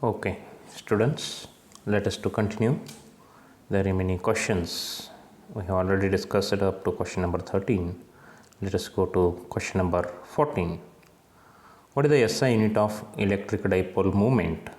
Okay, students, let us to continue the remaining questions. We have already discussed it up to question number 13. Let us go to question number 14. What is the SI unit of electric dipole moment?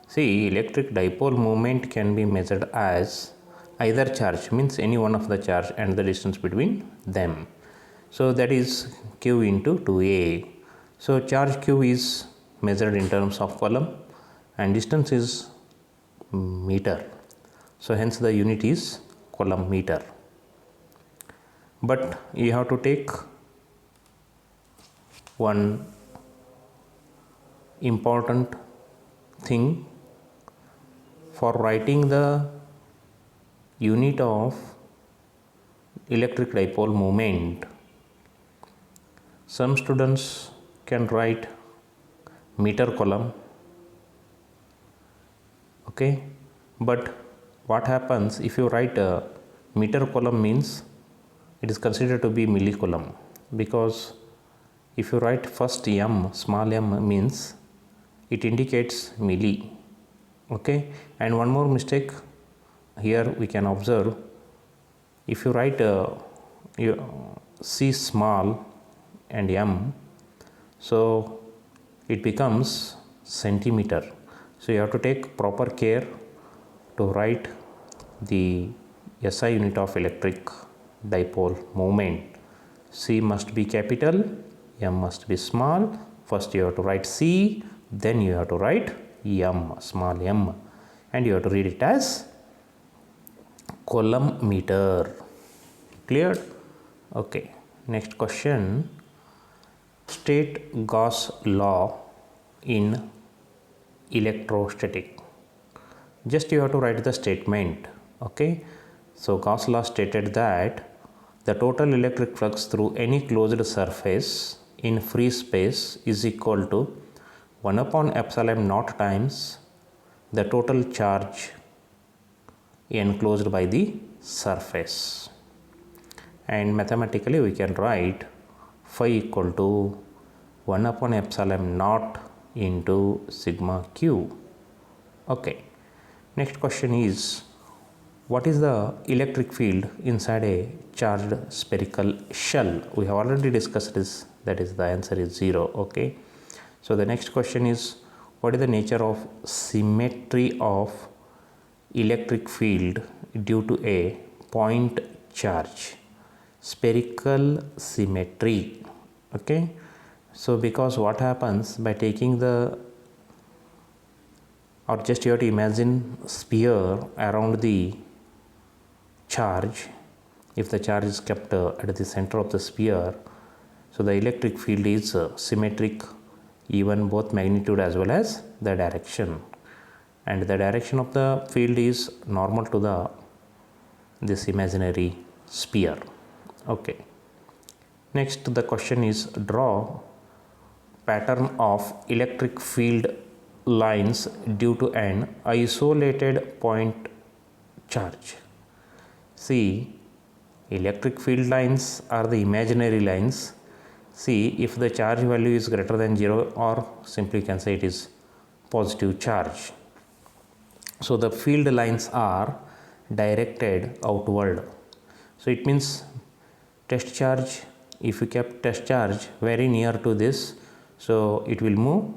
See, electric dipole moment can be measured as either charge, means any one of the charge and the distance between them. So that is Q into 2A. So charge Q is measured in terms of coulomb and distance is meter. So hence the unit is coulomb meter. But you have to take one important thing for writing the unit of electric dipole moment. Some students can write meter coulomb, okay, but what happens if you write a meter coulomb means it is considered to be millicoulomb, because if you write first m, small m means it indicates milli, okay. And one more mistake here we can observe, if you write C small and m, so it becomes centimeter. So you have to take proper care to write the SI unit of electric dipole moment. C must be capital, m must be small. First you have to write C, then you have to write m, small m, and you have to read it as coulomb meter. Cleared? Okay. Next question. State Gauss law in electrostatic. Just you have to write the statement, okay. So Gauss law stated that the total electric flux through any closed surface in free space is equal to 1 upon epsilon naught times the total charge enclosed by the surface. And mathematically we can write phi equal to 1 upon epsilon naught into sigma q. Okay. Next question is, what is the electric field inside a charged spherical shell? We have already discussed this, that is the answer is 0, okay. So the next question is, what is the nature of symmetry of electric field due to a point charge? Spherical symmetry, okay. So because what happens by taking the, or just you have to imagine sphere around the charge, if the charge is kept at the center of the sphere, so the electric field is symmetric, even both magnitude as well as the direction, and the direction of the field is normal to this imaginary sphere, okay. Next the question is, draw pattern of electric field lines due to an isolated point charge. See, electric field lines are the imaginary lines. See, if the charge value is greater than 0, or simply you can say it is positive charge, so the field lines are directed outward. So it means test charge, if you kept test charge very near to this, so it will move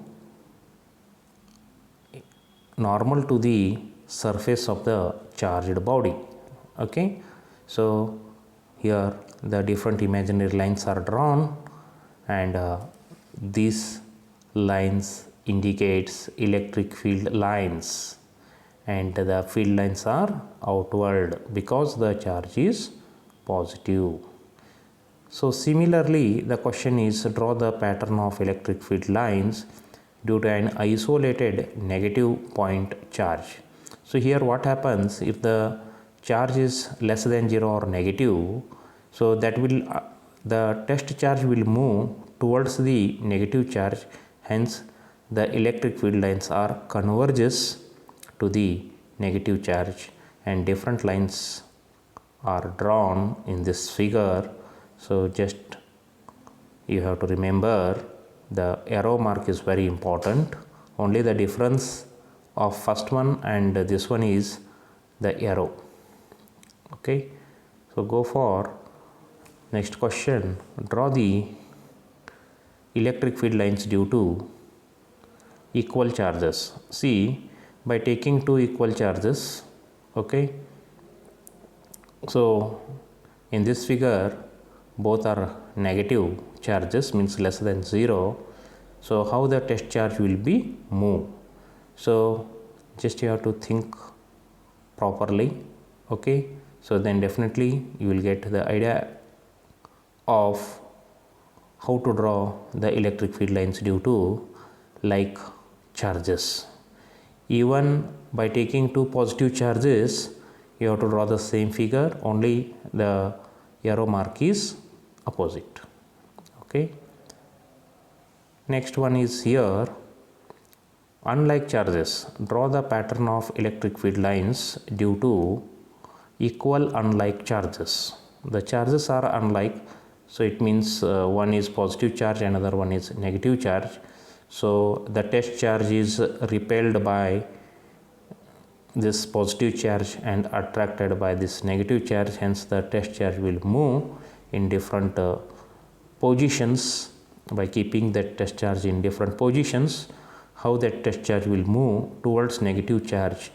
normal to the surface of the charged body, okay. So here the different imaginary lines are drawn, and these lines indicates electric field lines, and the field lines are outward because the charge is positive. So similarly the question is, draw the pattern of electric field lines due to an isolated negative point charge. So here what happens, if the charge is less than 0 or negative, so that will the test charge will move towards the negative charge, hence the electric field lines are converges to the negative charge, and different lines are drawn in this figure. So just you have to remember the arrow mark is very important. Only the difference of first one and this one is the arrow. Okay, so go for next question. Draw the electric field lines due to equal charges. See, by taking two equal charges, okay, so in this figure both are negative charges, means less than 0. So how the test charge will be moved? So just you have to think properly. Okay, so then definitely you will get the idea of how to draw the electric field lines due to like charges. Even by taking two positive charges, you have to draw the same figure, only the arrow mark is opposite. Okay, next one is here, unlike charges, draw the pattern of electric field lines due to equal unlike charges. The charges are unlike, so it means one is positive charge, another one is negative charge. So the test charge is repelled by this positive charge and attracted by this negative charge, hence the test charge will move in different positions. By keeping that test charge in different positions, how that test charge will move towards negative charge,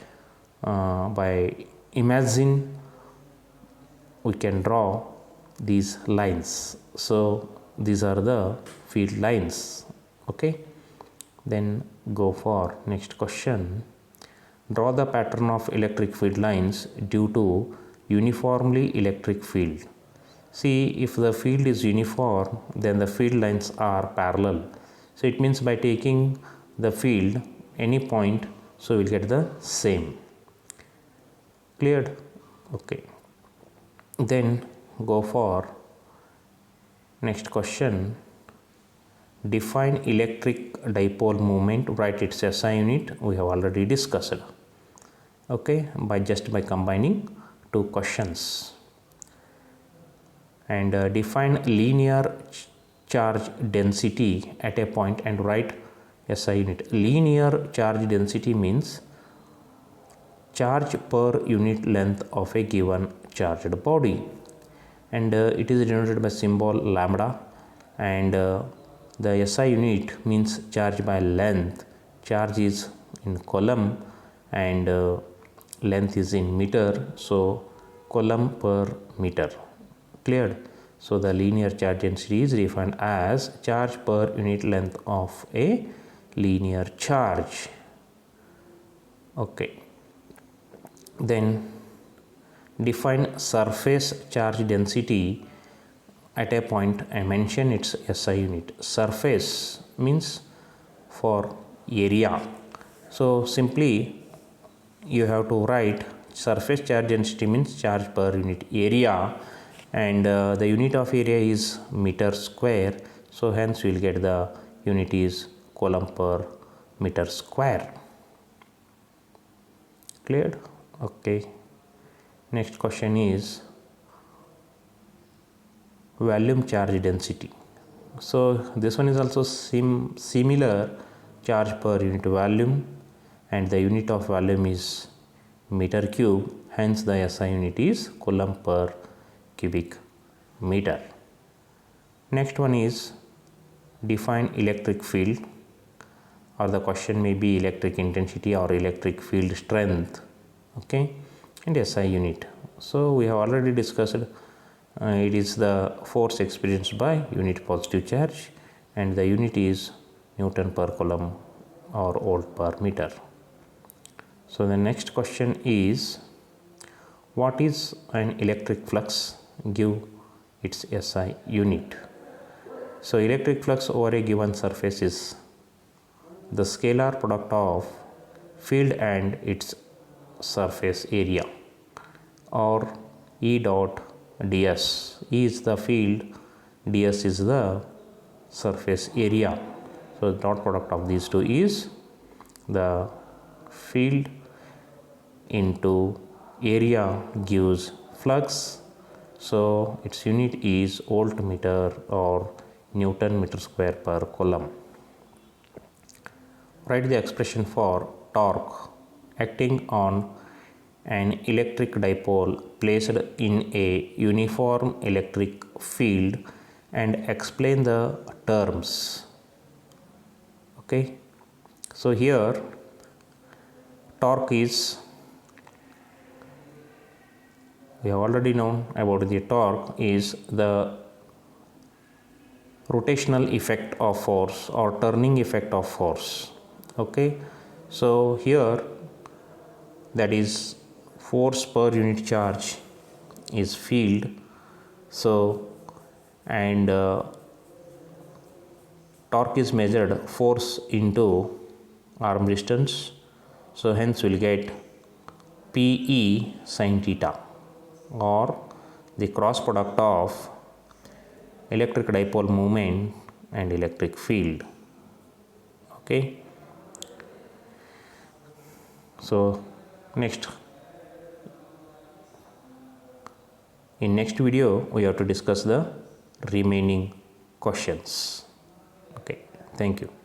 by imagine we can draw these lines. So these are the field lines. Okay, then go for next question. Draw the pattern of electric field lines due to uniformly electric field. See, if the field is uniform, then the field lines are parallel. So it means by taking the field any point, so we'll get the same. Cleared? Okay. Then go for next question. Define electric dipole moment, write its SI unit. We have already discussed. Okay, by combining two questions. And define linear charge density at a point and write SI unit. Linear charge density means charge per unit length of a given charged body, and it is denoted by symbol lambda, and the SI unit means charge by length. Charge is in coulomb and length is in meter, so coulomb per meter. Cleared? So the linear charge density is defined as charge per unit length of a linear charge. Okay, then define surface charge density at a point and mention its SI unit. Surface means for area, so simply you have to write surface charge density means charge per unit area, and the unit of area is meter square, so hence we will get the unit is coulomb per meter square. Cleared? Okay, next question is volume charge density. So this one is also similar, charge per unit volume, and the unit of volume is meter cube, hence the SI unit is coulomb per cubic meter. Next one is define electric field, or the question may be electric intensity or electric field strength. Okay, and SI unit. So we have already discussed, it is the force experienced by unit positive charge, and the unit is Newton per coulomb or volt per meter. So the next question is, what is an electric flux? Give its SI unit. So electric flux over a given surface is the scalar product of field and its surface area, or E dot ds. E is the field, ds is the surface area. So dot product of these two is the field into area gives flux. So its unit is voltmeter or Newton meter square per coulomb. Write the expression for torque acting on an electric dipole placed in a uniform electric field and explain the terms. Okay, so here torque is, we have already known about the torque is the rotational effect of force or turning effect of force. Okay, so here that is force per unit charge is field. So and torque is measured force into arm distance. So hence we'll get PE sin theta, or the cross product of electric dipole moment and electric field. Okay, so in next video we have to discuss the remaining questions. Okay, thank you.